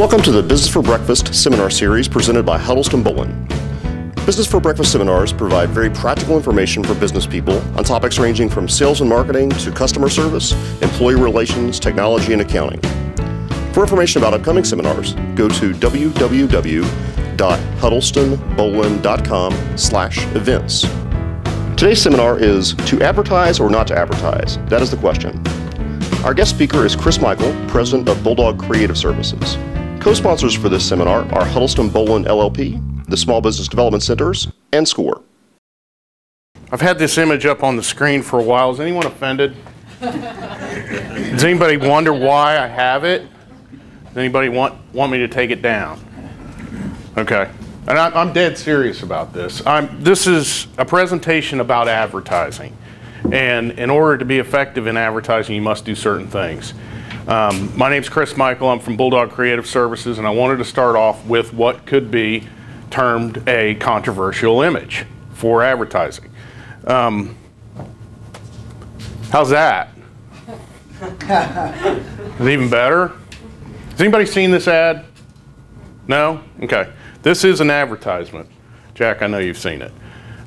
Welcome to the Business for Breakfast seminar series presented by Huddleston Bolin. Business for Breakfast seminars provide very practical information for business people on topics ranging from sales and marketing to customer service, employee relations, technology, and accounting. For information about upcoming seminars, go to www.huddlestonbolin.com/events. Today's seminar is to advertise or not to advertise? That is the question. Our guest speaker is Chris Michael, President of Bulldog Creative Services. Co-sponsors for this seminar are Huddleston Bolin LLP, the Small Business Development Centers, and SCORE. I've had this image up on the screen for a while. Is anyone offended? Does anybody wonder why I have it? Does anybody want me to take it down? Okay. And I'm dead serious about this. This is a presentation about advertising. And in order to be effective in advertising, you must do certain things. My name's Chris Michael. I'm from Bulldog Creative Services, and I wanted to start off with what could be termed a controversial image for advertising. How's that? Is it even better? Has anybody seen this ad? No? Okay. This is an advertisement. Jack, I know you've seen it.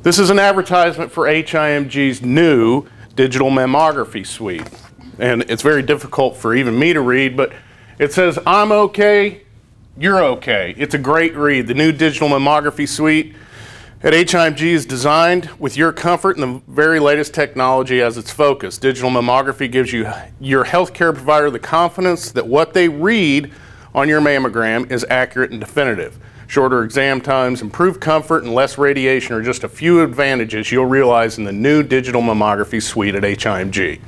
This is an advertisement for HIMG's new digital mammography suite. And it's very difficult for even me to read, but it says, "I'm okay, you're okay." It's a great read. The new digital mammography suite at HIMG is designed with your comfort and the very latest technology as its focus. Digital mammography gives you your healthcare provider the confidence that what they read on your mammogram is accurate and definitive. Shorter exam times, improved comfort, and less radiation are just a few advantages you'll realize in the new digital mammography suite at HIMG.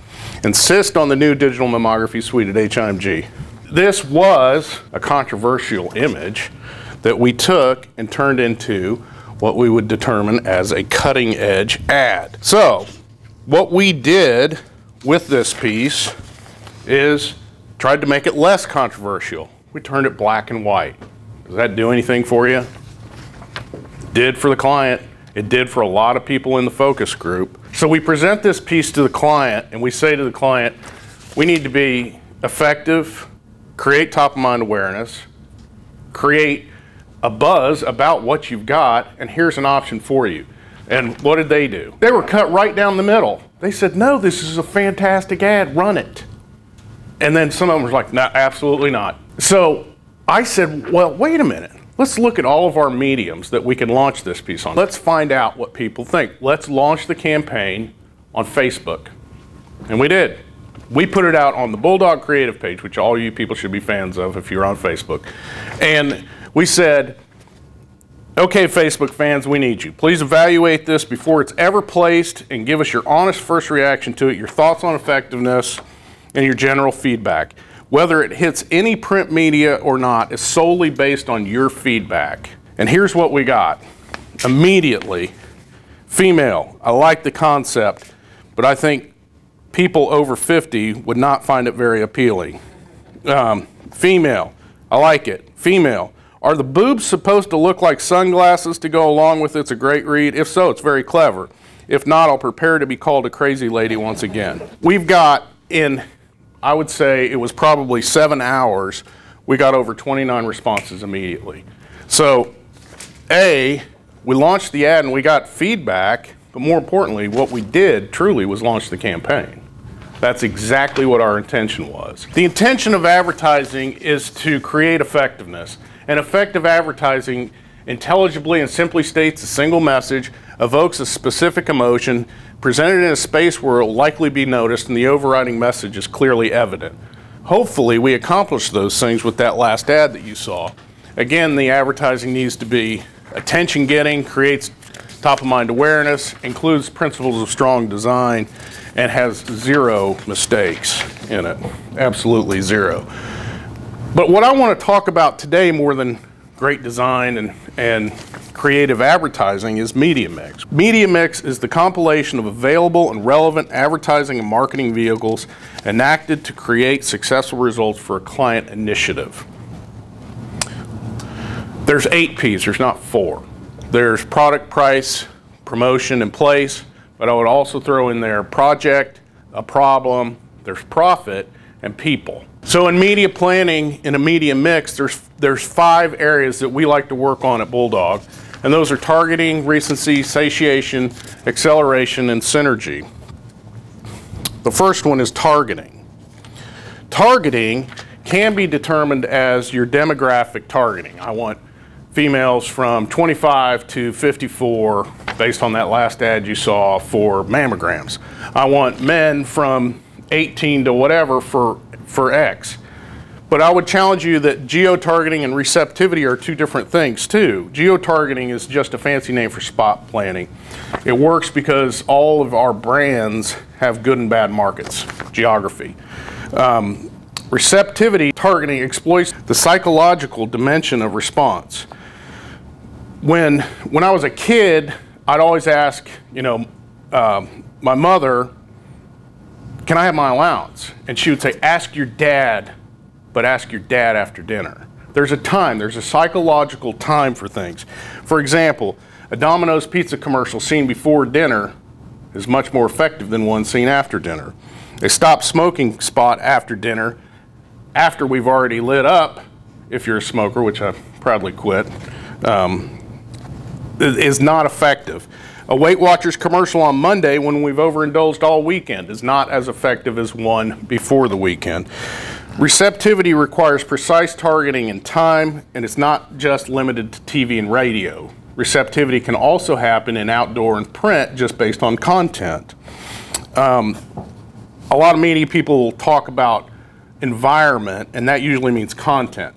Insist on the new digital mammography suite at HIMG. This was a controversial image that we took and turned into what we would determine as a cutting-edge ad. So, what we did with this piece is tried to make it less controversial. We turned it black and white. Does that do anything for you? It did for the client. It did for a lot of people in the focus group. So we present this piece to the client and we say to the client, we need to be effective, create top-of-mind awareness, create a buzz about what you've got, and here's an option for you. And what did they do? They were cut right down the middle. They said, no, this is a fantastic ad, run it. And then some of them were like, no, absolutely not. So I said, well, wait a minute. Let's look at all of our mediums that we can launch this piece on. Let's find out what people think. Let's launch the campaign on Facebook. And we did. We put it out on the Bulldog Creative page, which all you people should be fans of if you're on Facebook. And we said, okay, Facebook fans, we need you. Please evaluate this before it's ever placed and give us your honest first reaction to it, your thoughts on effectiveness, and your general feedback. Whether it hits any print media or not is solely based on your feedback. And here's what we got. Immediately, female, I like the concept, but I think people over 50 would not find it very appealing. Female, I like it. Female, are the boobs supposed to look like sunglasses to go along with it? It's a great read. If so, it's very clever. If not, I'll prepare to be called a crazy lady once again. We've got in, I would say it was probably 7 hours, we got over 29 responses immediately. So, we launched the ad and we got feedback, but more importantly, what we did truly was launch the campaign. That's exactly what our intention was. The intention of advertising is to create effectiveness. And effective advertising intelligibly and simply states a single message, evokes a specific emotion, presented in a space where it will likely be noticed, and the overriding message is clearly evident. Hopefully, we accomplished those things with that last ad that you saw. Again, the advertising needs to be attention-getting, creates top-of-mind awareness, includes principles of strong design, and has zero mistakes in it. Absolutely zero. But what I want to talk about today more than great design and creative advertising is media mix. Media mix is the compilation of available and relevant advertising and marketing vehicles enacted to create successful results for a client initiative. There's 8 P's, there's not 4. There's product, price, promotion, and place, but I would also throw in there project, a problem, there's profit, and people. So in media planning, in a media mix, there's 5 areas that we like to work on at Bulldog, and those are targeting, recency, satiation, acceleration, and synergy. The first one is targeting. Targeting can be determined as your demographic targeting. I want females from 25 to 54, based on that last ad you saw, for mammograms. I want men from 18 to whatever for X. But I would challenge you that geo-targeting and receptivity are 2 different things too. Geo-targeting is just a fancy name for spot planning. It works because all of our brands have good and bad markets, geography. Receptivity targeting exploits the psychological dimension of response. When I was a kid, I'd always ask, my mother, can I have my allowance? And she would say, ask your dad, but ask your dad after dinner. There's a time, there's a psychological time for things. For example, a Domino's pizza commercial seen before dinner is much more effective than one seen after dinner. A stop smoking spot after dinner, after we've already lit up, if you're a smoker, which I proudly quit, is not effective. A Weight Watchers commercial on Monday when we've overindulged all weekend is not as effective as one before the weekend. Receptivity requires precise targeting and time, and it's not just limited to TV and radio. Receptivity can also happen in outdoor and print just based on content. A lot of media people talk about environment, and that usually means content.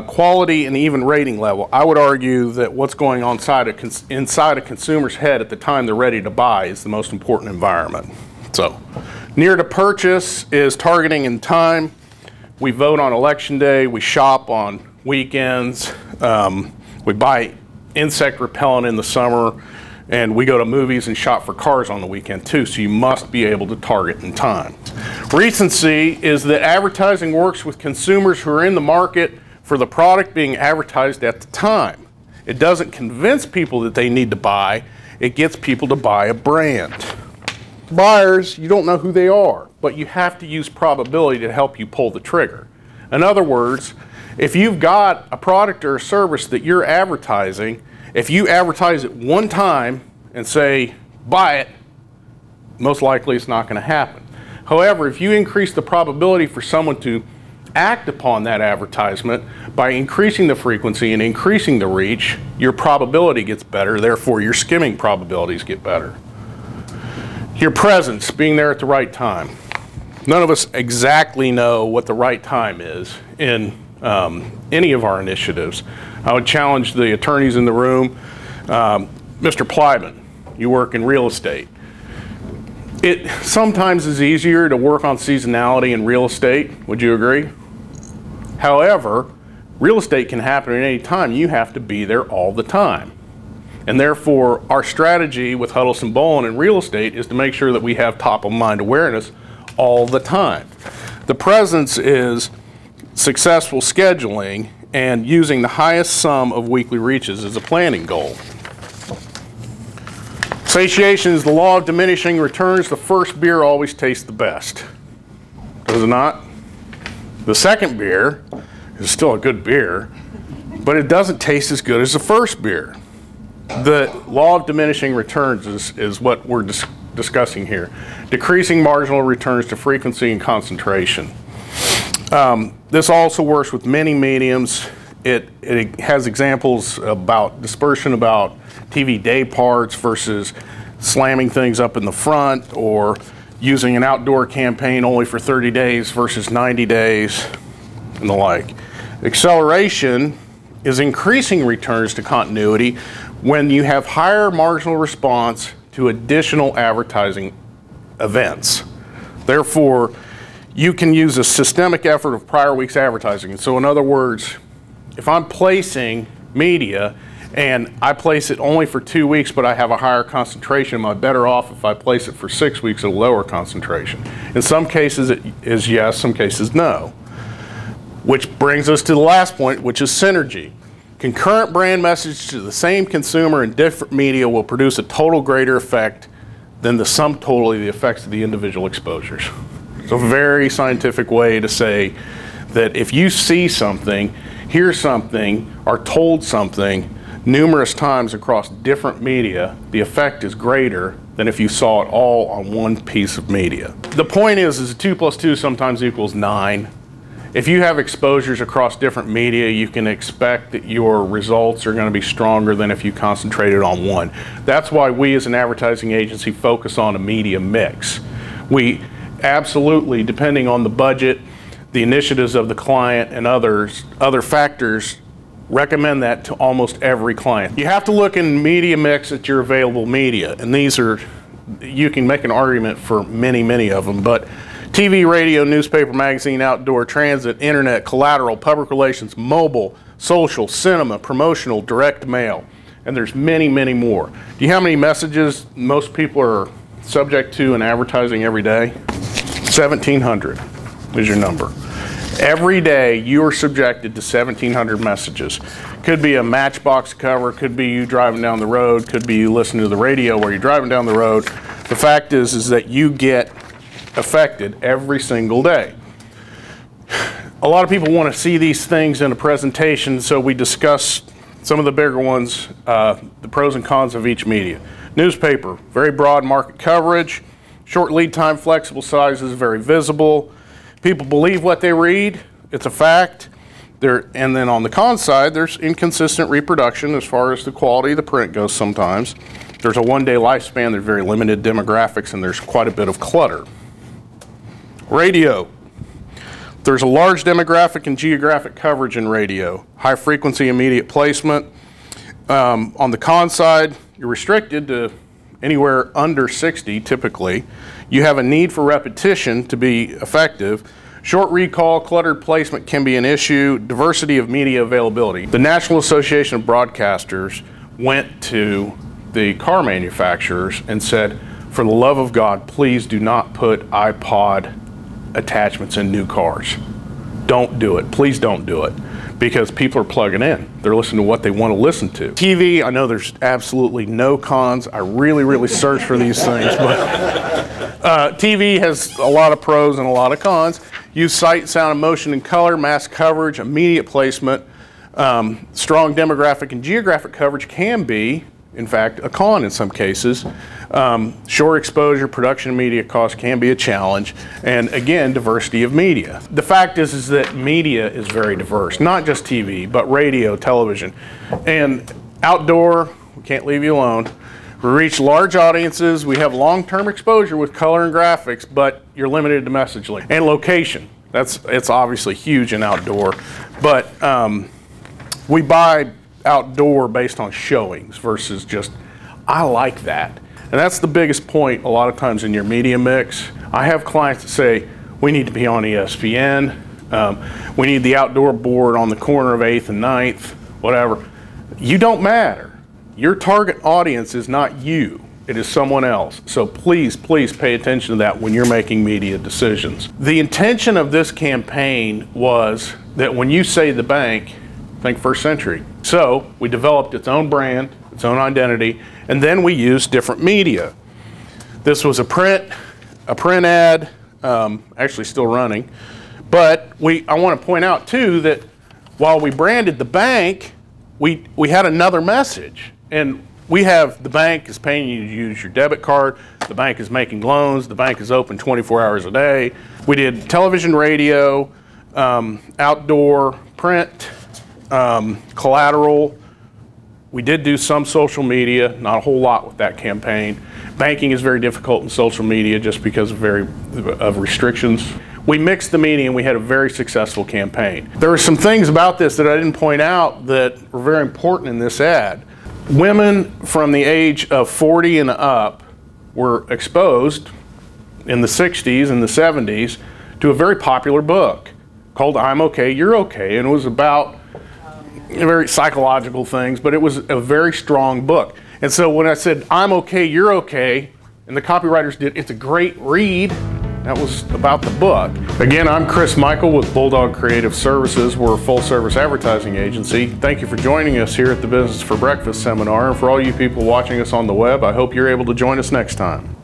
Quality and even rating level. I would argue that what's going on inside a consumer's head at the time they're ready to buy is the most important environment. So, near to purchase is targeting and time. We vote on election day, we shop on weekends, we buy insect repellent in the summer, and we go to movies and shop for cars on the weekend too, so you must be able to target in time. Recency is that advertising works with consumers who are in the market for the product being advertised at the time. It doesn't convince people that they need to buy, it gets people to buy a brand. Buyers, you don't know who they are, but you have to use probability to help you pull the trigger. In other words, if you've got a product or a service that you're advertising, if you advertise it one time and say, buy it, most likely it's not going to happen. However, if you increase the probability for someone to act upon that advertisement by increasing the frequency and increasing the reach, your probability gets better, therefore your skimming probabilities get better. Your presence, being there at the right time. None of us exactly know what the right time is in any of our initiatives. I would challenge the attorneys in the room. Mr. Plyman, you work in real estate. It sometimes is easier to work on seasonality in real estate. Would you agree? However, real estate can happen at any time. You have to be there all the time. And therefore, our strategy with Huddleston Bowen in real estate is to make sure that we have top-of-mind awareness all the time. The presence is successful scheduling and using the highest sum of weekly reaches as a planning goal. Satiation is the law of diminishing returns. The first beer always tastes the best. Does it not? The second beer is still a good beer, but it doesn't taste as good as the first beer. The law of diminishing returns is what we're discussing here. Decreasing marginal returns to frequency and concentration. This also works with many mediums. It has examples about dispersion, about TV day parts versus slamming things up in the front, or using an outdoor campaign only for 30 days versus 90 days, and the like. Acceleration is increasing returns to continuity when you have higher marginal response to additional advertising events. Therefore, you can use a systemic effort of prior week's advertising. So in other words, if I'm placing media and I place it only for 2 weeks, but I have a higher concentration, am I better off if I place it for 6 weeks at a lower concentration? In some cases it is yes, some cases no. Which brings us to the last point, which is synergy. Concurrent brand message to the same consumer in different media will produce a total greater effect than the sum total of the effects of the individual exposures. It's a very scientific way to say that if you see something, hear something, are told something numerous times across different media, the effect is greater than if you saw it all on one piece of media. The point is 2 + 2 sometimes equals 9. If you have exposures across different media, you can expect that your results are going to be stronger than if you concentrated on one. That's why we as an advertising agency focus on a media mix. We absolutely, depending on the budget, the initiatives of the client, and other factors, recommend that to almost every client. You have to look in media mix at your available media, and these are, you can make an argument for many of them, but TV, radio, newspaper, magazine, outdoor, transit, internet, collateral, public relations, mobile, social, cinema, promotional, direct mail, and there's many more. Do you know how many messages most people are subject to in advertising every day? 1,700 is your number. Every day you are subjected to 1,700 messages. Could be a Matchbox cover, could be you driving down the road, could be you listening to the radio while you're driving down the road. The fact is that you get affected every single day. A lot of people want to see these things in a presentation, so we discuss some of the bigger ones, the pros and cons of each media. Newspaper, very broad market coverage, short lead time, flexible sizes, very visible. People believe what they read, it's a fact. And then on the con side, there's inconsistent reproduction as far as the quality of the print goes sometimes. There's a one-day lifespan, there's very limited demographics, and there's quite a bit of clutter. Radio. There's a large demographic and geographic coverage in radio. High frequency immediate placement. On the con side, you're restricted to anywhere under 60 typically. You have a need for repetition to be effective. Short recall, cluttered placement can be an issue. Diversity of media availability. The National Association of Broadcasters went to the car manufacturers and said, for the love of God, please do not put iPod attachments in new cars. Don't do it. Please don't do it. Because people are plugging in. They're listening to what they want to listen to. TV, I know there's absolutely no cons. I really search for these things, but TV has a lot of pros and a lot of cons. Use sight, sound, and motion and color, mass coverage, immediate placement. Strong demographic and geographic coverage can be, in fact, a con in some cases. Short exposure, production and media costs can be a challenge. And again, diversity of media. The fact is that media is very diverse, not just TV, but radio, television. And outdoor, we can't leave you alone. We reach large audiences, we have long-term exposure with color and graphics, but you're limited to message link. And location, it's obviously huge in outdoor, but we buy outdoor based on showings versus just, I like that. And that's the biggest point a lot of times in your media mix. I have clients that say, we need to be on ESPN, we need the outdoor board on the corner of 8th and 9th, whatever. You don't matter. Your target audience is not you, it is someone else. So please pay attention to that when you're making media decisions. The intention of this campaign was that when you say the bank, think First Century. So we developed its own brand, its own identity, and then we used different media. This was a print ad, actually still running. But I want to point out too that while we branded the bank, we had another message. And we have, the bank is paying you to use your debit card, the bank is making loans, the bank is open 24 hours a day. We did television, radio, outdoor, print, collateral. We did do some social media, not a whole lot with that campaign. Banking is very difficult in social media just because of restrictions. We mixed the media and we had a very successful campaign. There are some things about this that I didn't point out that were very important in this ad. Women from the age of 40 and up were exposed in the 60s and the 70s to a very popular book called I'm Okay, You're Okay, and it was about very psychological things, but it was a very strong book. And so when I said I'm okay, you're okay, and the copywriters did, it's a great read, that was about the book. Again, I'm Chris Michael with Bulldog Creative Services. We're a full-service advertising agency. Thank you for joining us here at the Business for Breakfast seminar. And for all you people watching us on the web, I hope you're able to join us next time.